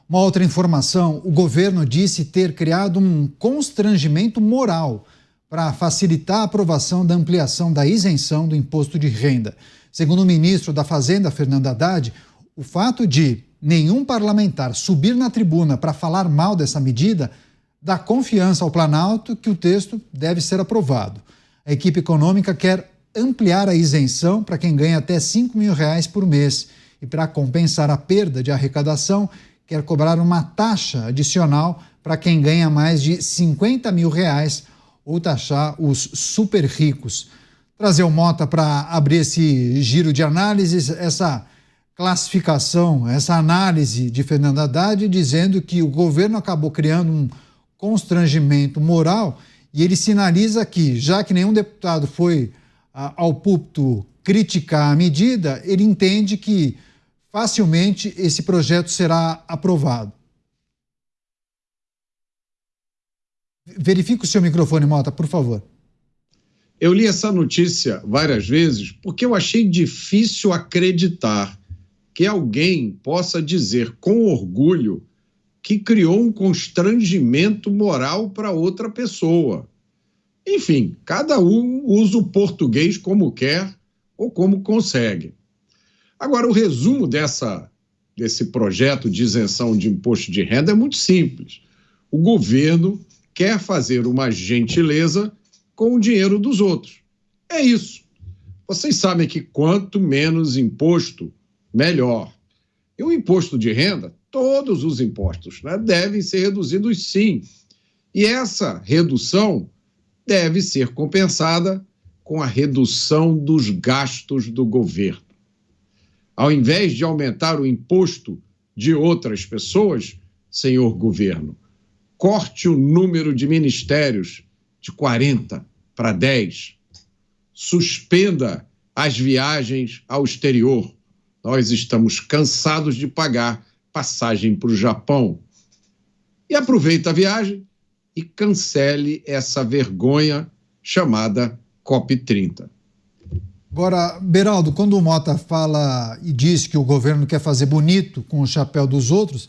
Uma outra informação, o governo disse ter criado um constrangimento moral para facilitar a aprovação da ampliação da isenção do imposto de renda. Segundo o ministro da Fazenda, Fernando Haddad, o fato de nenhum parlamentar subir na tribuna para falar mal dessa medida dá confiança ao Planalto que o texto deve ser aprovado. A equipe econômica quer ampliar a isenção para quem ganha até R$5 mil por mês e, para compensar a perda de arrecadação, quer cobrar uma taxa adicional para quem ganha mais de R$50 mil ou taxar os super ricos. Trazer o Mota para abrir esse giro de análises, essa classificação, essa análise de Fernando Haddad, dizendo que o governo acabou criando um constrangimento moral e ele sinaliza que, já que nenhum deputado foi ao púlpito criticar a medida, ele entende que facilmente esse projeto será aprovado. Verifique o seu microfone, Mota, por favor. Eu li essa notícia várias vezes porque eu achei difícil acreditar que alguém possa dizer com orgulho que criou um constrangimento moral para outra pessoa. Enfim, cada um usa o português como quer ou como consegue. Agora, o resumo desse projeto de isenção de imposto de renda é muito simples. O governo quer fazer uma gentileza com o dinheiro dos outros. É isso. Vocês sabem que quanto menos imposto, melhor. E o imposto de renda, todos os impostos, né, devem ser reduzidos sim. E essa redução deve ser compensada com a redução dos gastos do governo. Ao invés de aumentar o imposto de outras pessoas, senhor governo, corte o número de ministérios de 40 para 10. Suspenda as viagens ao exterior. Nós estamos cansados de pagar passagem para o Japão. E aproveita a viagem e cancele essa vergonha chamada COP30. Agora, Beraldo, quando o Mota fala e diz que o governo quer fazer bonito com o chapéu dos outros,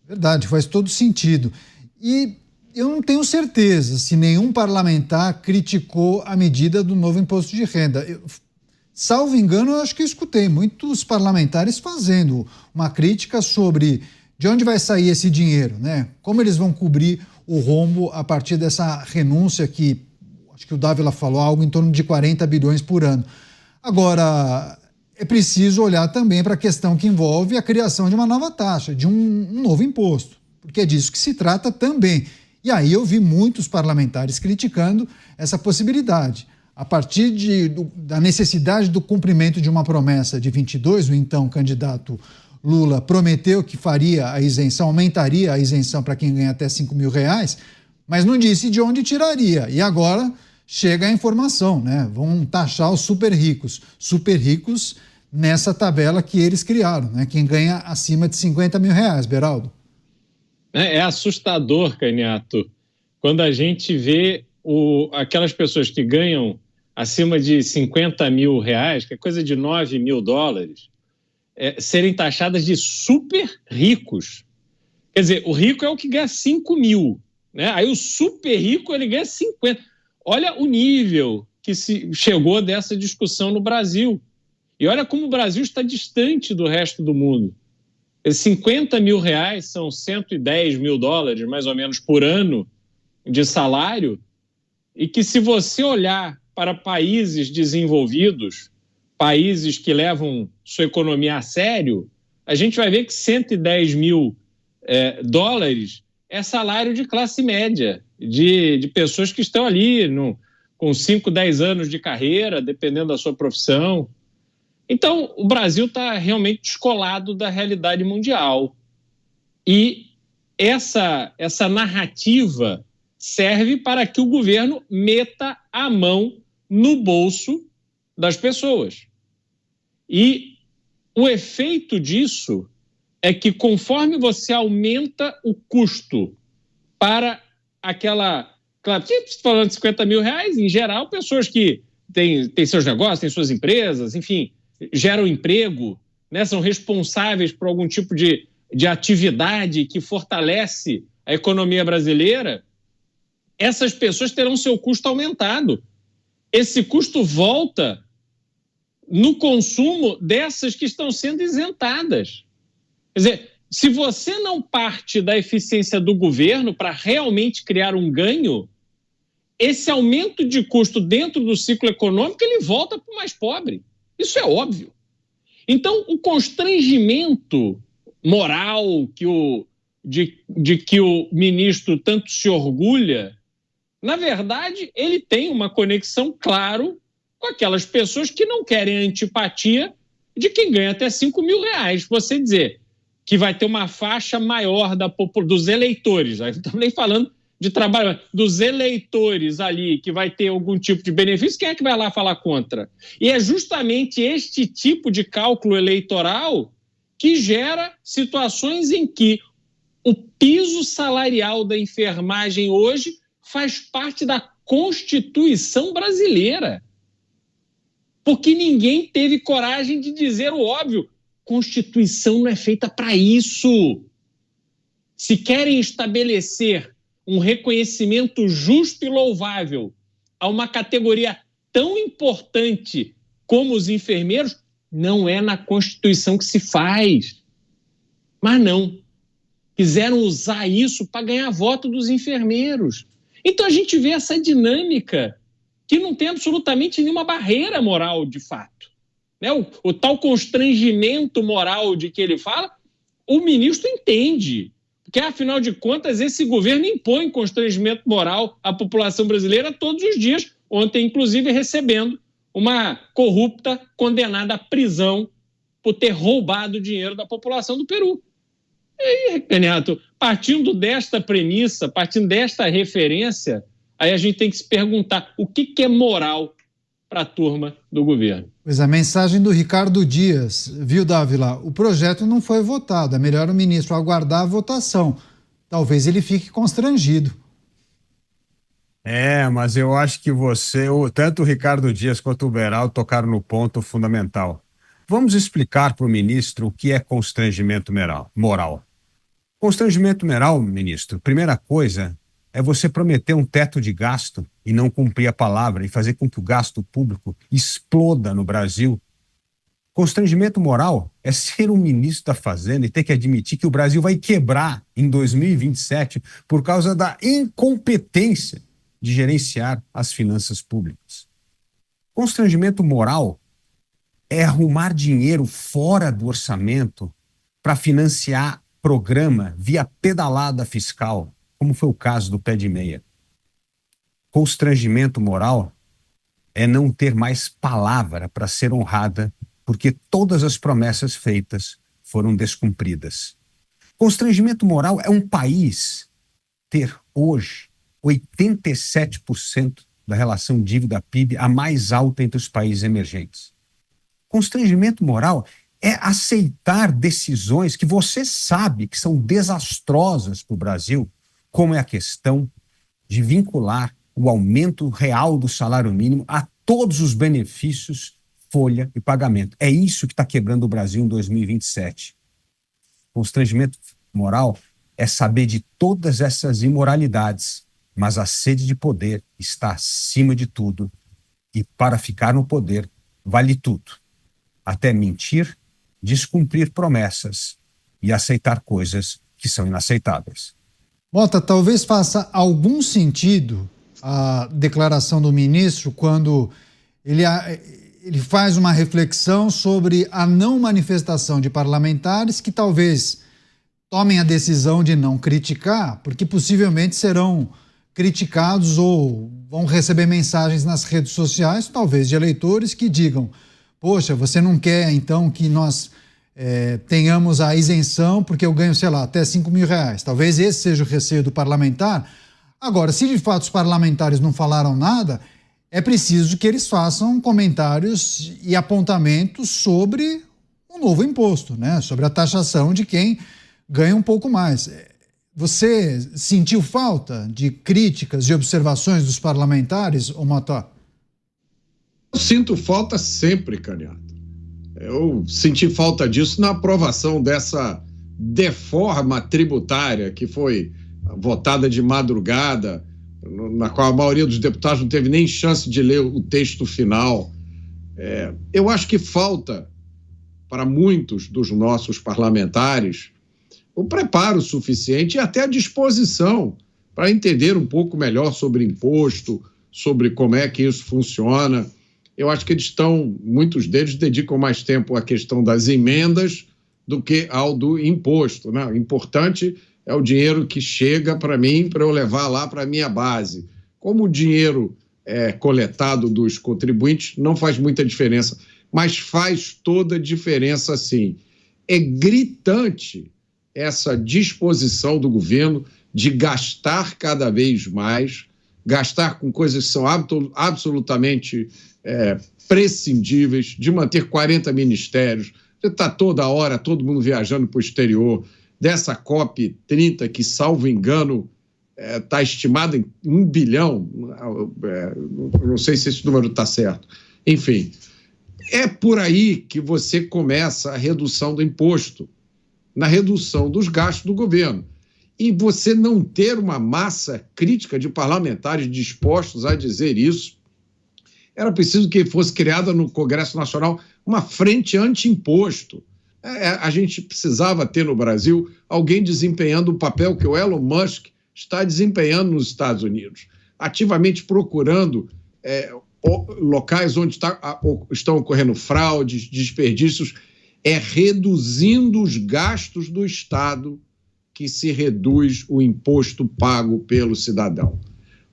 verdade, faz todo sentido. E eu não tenho certeza se nenhum parlamentar criticou a medida do novo imposto de renda. Salvo engano, eu acho que eu escutei muitos parlamentares fazendo uma crítica sobre de onde vai sair esse dinheiro, né? Como eles vão cobrir o rombo a partir dessa renúncia que, acho que o Dávila falou, algo em torno de 40 bilhões por ano. Agora, é preciso olhar também para a questão que envolve a criação de uma nova taxa, de um novo imposto, porque é disso que se trata também. E aí eu vi muitos parlamentares criticando essa possibilidade. A partir da necessidade do cumprimento de uma promessa de 22, o então candidato Lula prometeu que faria a isenção, aumentaria a isenção para quem ganha até R$5 mil, mas não disse de onde tiraria. E agora chega a informação, né? Vão taxar os super ricos nessa tabela que eles criaram, né? Quem ganha acima de R$50 mil, Beraldo. É assustador, Caniato, quando a gente vê aquelas pessoas que ganham acima de R$50 mil, que é coisa de $9 mil, serem taxadas de super ricos. Quer dizer, o rico é o que ganha 5 mil, né? Aí o super rico ele ganha 50. Olha o nível que se chegou dessa discussão no Brasil. E olha como o Brasil está distante do resto do mundo. R$50 mil são $110 mil, mais ou menos, por ano de salário, e que se você olhar para países desenvolvidos, países que levam sua economia a sério, a gente vai ver que $110 mil é salário de classe média, de pessoas que estão ali com 5, 10 anos de carreira, dependendo da sua profissão. Então, o Brasil está realmente descolado da realidade mundial. E essa narrativa serve para que o governo meta a mão no bolso das pessoas. E o efeito disso é que, conforme você aumenta o custo para aquela... Claro, falando de R$50 mil, em geral, pessoas que têm seus negócios, têm suas empresas, enfim, geram emprego, né, são responsáveis por algum tipo de de atividade que fortalece a economia brasileira, essas pessoas terão seu custo aumentado. Esse custo volta no consumo dessas que estão sendo isentadas. Quer dizer, se você não parte da eficiência do governo para realmente criar um ganho, esse aumento de custo dentro do ciclo econômico, ele volta para o mais pobre. Isso é óbvio. Então, o constrangimento moral de que o ministro tanto se orgulha, na verdade, ele tem uma conexão, claro, com aquelas pessoas que não querem a antipatia de quem ganha até R$5.000. Você dizer que vai ter uma faixa maior dos eleitores, não estamos nem falando de trabalho, dos eleitores ali, que vai ter algum tipo de benefício, quem é que vai lá falar contra? E é justamente este tipo de cálculo eleitoral que gera situações em que o piso salarial da enfermagem hoje faz parte da Constituição brasileira. Porque ninguém teve coragem de dizer o óbvio. Constituição não é feita para isso. Se querem estabelecer um reconhecimento justo e louvável a uma categoria tão importante como os enfermeiros, não é na Constituição que se faz. Mas não. Quiseram usar isso para ganhar voto dos enfermeiros. Então a gente vê essa dinâmica que não tem absolutamente nenhuma barreira moral, de fato. Né? O tal constrangimento moral de que ele fala, o ministro entende. Porque, afinal de contas, esse governo impõe constrangimento moral à população brasileira todos os dias, ontem, inclusive, recebendo uma corrupta condenada à prisão por ter roubado o dinheiro da população do Peru. E aí, Caniato, partindo desta premissa, partindo desta referência, aí a gente tem que se perguntar o que é moral para a turma do governo. Pois a mensagem do Ricardo Dias, viu, Dávila? O projeto não foi votado, é melhor o ministro aguardar a votação. Talvez ele fique constrangido. Mas eu acho que tanto o Ricardo Dias quanto o Beraldo tocaram no ponto fundamental. Vamos explicar para o ministro o que é constrangimento moral. Constrangimento moral, ministro, primeira coisa é você prometer um teto de gasto e não cumprir a palavra e fazer com que o gasto público exploda no Brasil. Constrangimento moral é ser um ministro da Fazenda e ter que admitir que o Brasil vai quebrar em 2027 por causa da incompetência de gerenciar as finanças públicas. Constrangimento moral é arrumar dinheiro fora do orçamento para financiar programa via pedalada fiscal, como foi o caso do pé de meia. Constrangimento moral é não ter mais palavra para ser honrada, porque todas as promessas feitas foram descumpridas. Constrangimento moral é um país ter hoje 87% da relação dívida-PIB a mais alta entre os países emergentes. Constrangimento moral é aceitar decisões que você sabe que são desastrosas para o Brasil, como é a questão de vincular o aumento real do salário mínimo a todos os benefícios, folha e pagamento. É isso que está quebrando o Brasil em 2027. Constrangimento moral é saber de todas essas imoralidades, mas a sede de poder está acima de tudo. E para ficar no poder, vale tudo. Até mentir, descumprir promessas e aceitar coisas que são inaceitáveis. Mota, talvez faça algum sentido a declaração do ministro quando ele faz uma reflexão sobre a não manifestação de parlamentares que talvez tomem a decisão de não criticar, porque possivelmente serão criticados ou vão receber mensagens nas redes sociais, talvez de eleitores que digam: poxa, você não quer então que nós tenhamos a isenção porque eu ganho, sei lá, até R$5.000. Talvez esse seja o receio do parlamentar. Agora, se de fato os parlamentares não falaram nada, é preciso que eles façam comentários e apontamentos sobre um novo imposto, né? Sobre a taxação de quem ganha um pouco mais. Você sentiu falta de críticas e observações dos parlamentares, ô Mota? Eu sinto falta sempre, Caniato. Eu senti falta disso na aprovação dessa deforma tributária que foi votada de madrugada, na qual a maioria dos deputados não teve nem chance de ler o texto final. Eu acho que falta para muitos dos nossos parlamentares o preparo suficiente e até a disposição para entender um pouco melhor sobre imposto, sobre como é que isso funciona. Eu acho que muitos deles dedicam mais tempo à questão das emendas do que ao do imposto, né? O importante é o dinheiro que chega para mim, para eu levar lá para a minha base. Como o dinheiro coletado dos contribuintes não faz muita diferença, mas faz toda a diferença sim. É gritante essa disposição do governo de gastar cada vez mais, gastar com coisas que são absolutamente prescindíveis, de manter 40 ministérios, está toda hora todo mundo viajando para o exterior, dessa COP30 que, salvo engano, está estimada em 1 bilhão, não sei se esse número está certo. Enfim, é por aí que você começa a redução do imposto, na redução dos gastos do governo. E você não ter uma massa crítica de parlamentares dispostos a dizer isso, era preciso que fosse criada no Congresso Nacional uma frente anti-imposto. A gente precisava ter no Brasil alguém desempenhando o papel que o Elon Musk está desempenhando nos Estados Unidos, ativamente procurando locais onde estão ocorrendo fraudes, desperdícios, reduzindo os gastos do Estado que se reduz o imposto pago pelo cidadão.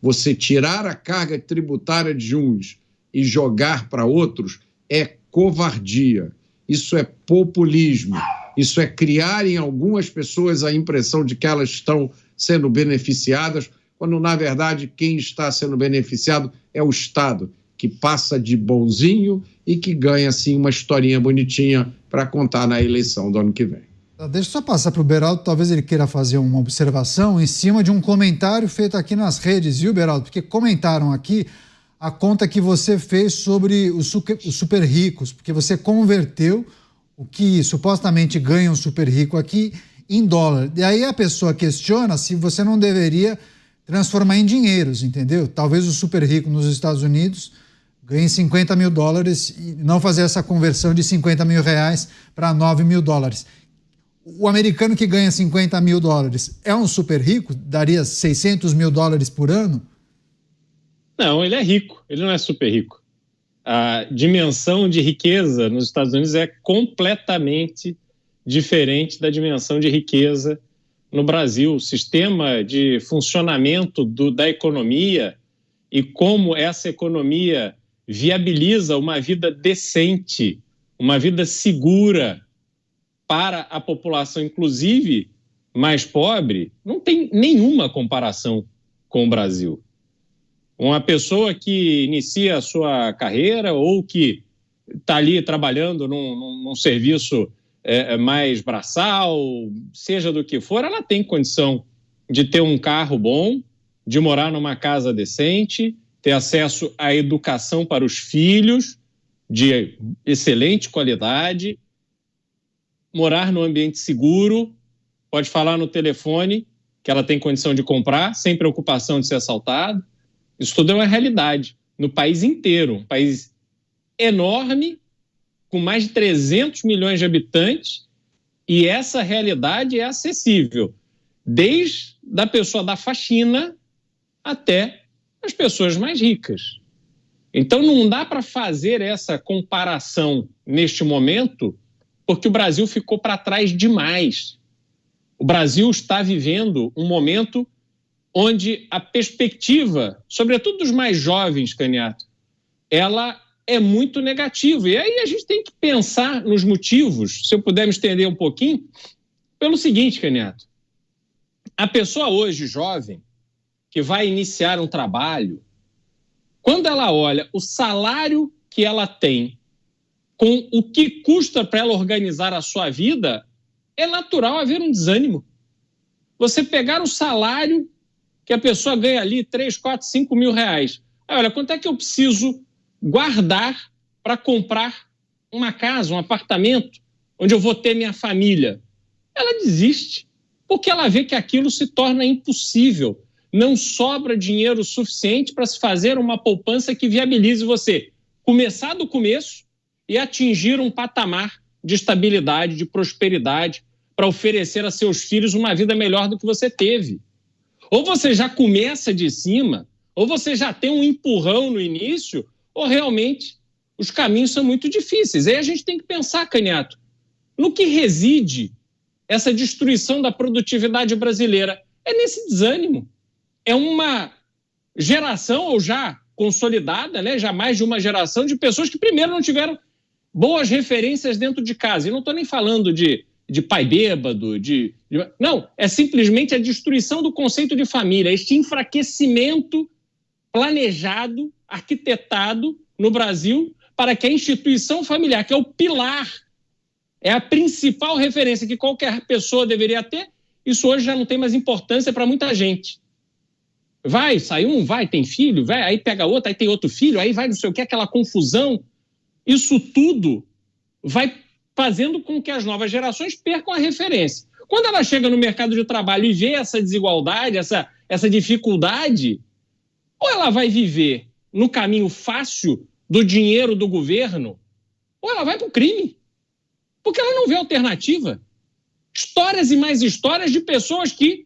Você tirar a carga tributária de uns e jogar para outros é covardia, isso é populismo, isso é criar em algumas pessoas a impressão de que elas estão sendo beneficiadas, quando, na verdade, quem está sendo beneficiado é o Estado, que passa de bonzinho e que ganha, assim, uma historinha bonitinha para contar na eleição do ano que vem. Deixa eu só passar para o Beraldo, talvez ele queira fazer uma observação em cima de um comentário feito aqui nas redes, viu, Beraldo? Porque comentaram aqui a conta que você fez sobre os super ricos, porque você converteu o que supostamente ganha um super rico aqui em dólar. E aí a pessoa questiona se você não deveria transformar em dinheiros, entendeu? Talvez o super rico nos Estados Unidos ganhe 50 mil dólares e não fazer essa conversão de 50 mil reais para 9 mil dólares. O americano que ganha 50 mil dólares é um super rico? Daria 600 mil dólares por ano? Não, ele é rico, ele não é super rico. A dimensão de riqueza nos Estados Unidos é completamente diferente da dimensão de riqueza no Brasil. O sistema de funcionamento da economia e como essa economia viabiliza uma vida decente, uma vida segura para a população, inclusive mais pobre, não tem nenhuma comparação com o Brasil. Uma pessoa que inicia a sua carreira ou que está ali trabalhando num serviço mais braçal, seja do que for, ela tem condição de ter um carro bom, de morar numa casa decente, ter acesso à educação para os filhos de excelente qualidade, morar num ambiente seguro, pode falar no telefone que ela tem condição de comprar, sem preocupação de ser assaltado. Isso tudo é uma realidade no país inteiro, um país enorme, com mais de 300 milhões de habitantes, e essa realidade é acessível, desde a pessoa da faxina até as pessoas mais ricas. Então não dá para fazer essa comparação neste momento, porque o Brasil ficou para trás demais. O Brasil está vivendo um momento onde a perspectiva, sobretudo dos mais jovens, Caniato, ela é muito negativa. E aí a gente tem que pensar nos motivos, se eu puder me estender um pouquinho, pelo seguinte, Caniato. A pessoa hoje, jovem, que vai iniciar um trabalho, quando ela olha o salário que ela tem com o que custa para ela organizar a sua vida, é natural haver um desânimo. Você pegar o salário que a pessoa ganha ali 3, 4, 5 mil reais. Aí, olha, quanto é que eu preciso guardar para comprar uma casa, um apartamento, onde eu vou ter minha família? ela desiste, porque ela vê que aquilo se torna impossível. Não sobra dinheiro suficiente para se fazer uma poupança que viabilize você começar do começo e atingir um patamar de estabilidade, de prosperidade, para oferecer a seus filhos uma vida melhor do que você teve. Ou você já começa de cima, ou você já tem um empurrão no início, ou realmente os caminhos são muito difíceis. Aí a gente tem que pensar, Canhoto, no que reside essa destruição da produtividade brasileira. É nesse desânimo. É uma geração, ou já consolidada, né, já mais de uma geração de pessoas que primeiro não tiveram boas referências dentro de casa. E não estou nem falando de pai bêbado, não, é simplesmente a destruição do conceito de família, este enfraquecimento planejado, arquitetado no Brasil para que a instituição familiar, que é o pilar, é a principal referência que qualquer pessoa deveria ter, isso hoje já não tem mais importância para muita gente. Vai, sai um, vai, tem filho, vai, aí pega outro, aí tem outro filho, aí vai não sei o que, aquela confusão. Isso tudo vai fazendo com que as novas gerações percam a referência. Quando ela chega no mercado de trabalho e vê essa desigualdade, essa dificuldade, ou ela vai viver no caminho fácil do dinheiro do governo, ou ela vai para o crime. Porque ela não vê alternativa. Histórias e mais histórias de pessoas que,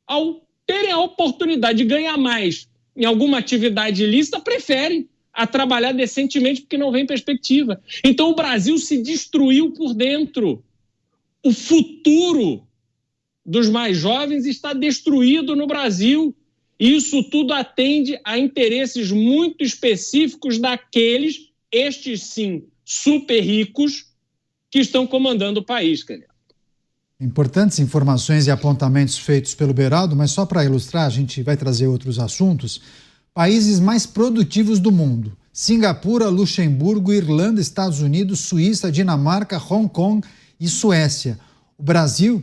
ao terem a oportunidade de ganhar mais em alguma atividade ilícita, preferem a trabalhar decentemente porque não vem perspectiva. Então o Brasil se destruiu por dentro. O futuro dos mais jovens está destruído no Brasil. E isso tudo atende a interesses muito específicos daqueles, estes sim, super ricos, que estão comandando o país, Canhoto. Importantes informações e apontamentos feitos pelo Beraldo, mas só para ilustrar, a gente vai trazer outros assuntos. Países mais produtivos do mundo: Singapura, Luxemburgo, Irlanda, Estados Unidos, Suíça, Dinamarca, Hong Kong e Suécia. O Brasil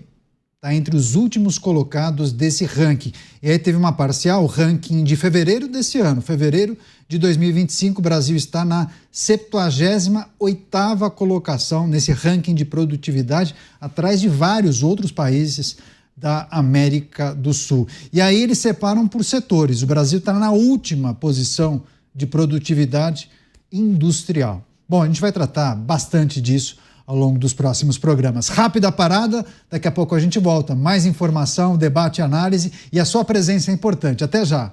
está entre os últimos colocados desse ranking. E aí teve uma parcial, o ranking de fevereiro desse ano, fevereiro de 2025, o Brasil está na 78ª colocação nesse ranking de produtividade, atrás de vários outros países da América do Sul. E aí eles separam por setores. O Brasil está na última posição de produtividade industrial. Bom, a gente vai tratar bastante disso ao longo dos próximos programas. Rápida parada, daqui a pouco a gente volta. Mais informação, debate, análise e a sua presença é importante. Até já!